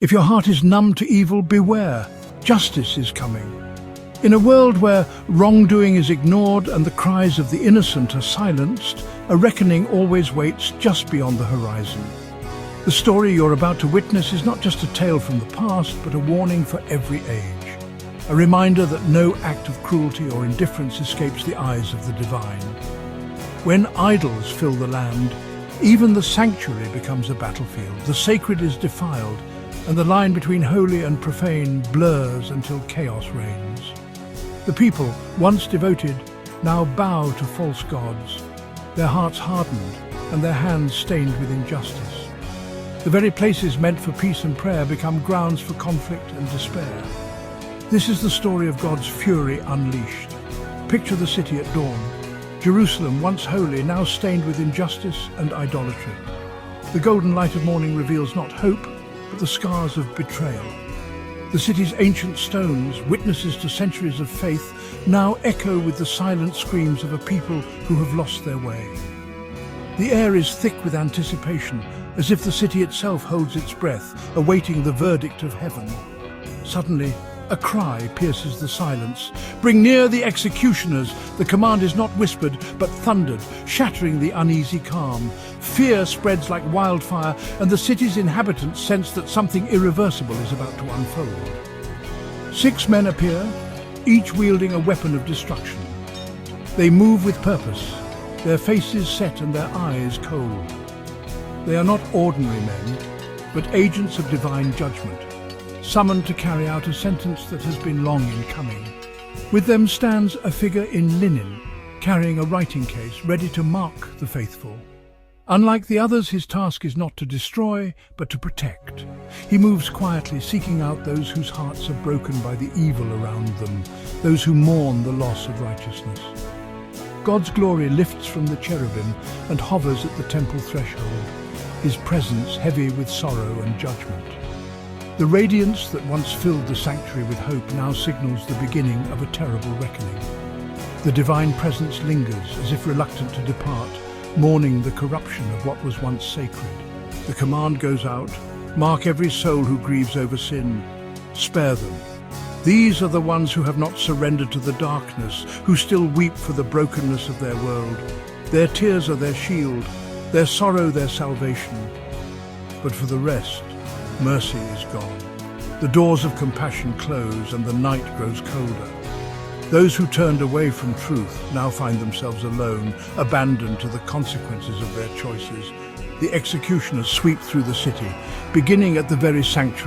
If your heart is numb to evil, beware. Justice is coming. In a world where wrongdoing is ignored and the cries of the innocent are silenced, a reckoning always waits just beyond the horizon. The story you're about to witness is not just a tale from the past, but a warning for every age. A reminder that no act of cruelty or indifference escapes the eyes of the divine. When idols fill the land, even the sanctuary becomes a battlefield. The sacred is defiled, and the line between holy and profane blurs until chaos reigns. The people, once devoted, now bow to false gods, their hearts hardened and their hands stained with injustice. The very places meant for peace and prayer become grounds for conflict and despair. This is the story of God's fury unleashed. Picture the city at dawn. Jerusalem, once holy, now stained with injustice and idolatry. The golden light of morning reveals not hope, but the scars of betrayal. The city's ancient stones, witnesses to centuries of faith, now echo with the silent screams of a people who have lost their way. The air is thick with anticipation, as if the city itself holds its breath, awaiting the verdict of heaven. Suddenly, a cry pierces the silence. "Bring near the executioners!" The command is not whispered, but thundered, shattering the uneasy calm. Fear spreads like wildfire, and the city's inhabitants sense that something irreversible is about to unfold. 6 men appear, each wielding a weapon of destruction. They move with purpose, their faces set and their eyes cold. They are not ordinary men, but agents of divine judgment, summoned to carry out a sentence that has been long in coming. With them stands a figure in linen, carrying a writing case, ready to mark the faithful. Unlike the others, his task is not to destroy, but to protect. He moves quietly, seeking out those whose hearts are broken by the evil around them, those who mourn the loss of righteousness. God's glory lifts from the cherubim and hovers at the temple threshold, his presence heavy with sorrow and judgment. The radiance that once filled the sanctuary with hope now signals the beginning of a terrible reckoning. The divine presence lingers, as if reluctant to depart, mourning the corruption of what was once sacred. The command goes out: mark every soul who grieves over sin. Spare them. These are the ones who have not surrendered to the darkness, who still weep for the brokenness of their world. Their tears are their shield, their sorrow their salvation. But for the rest, mercy is gone. The doors of compassion close and the night grows colder. Those who turned away from truth now find themselves alone, abandoned to the consequences of their choices. The executioners sweep through the city, beginning at the very sanctuary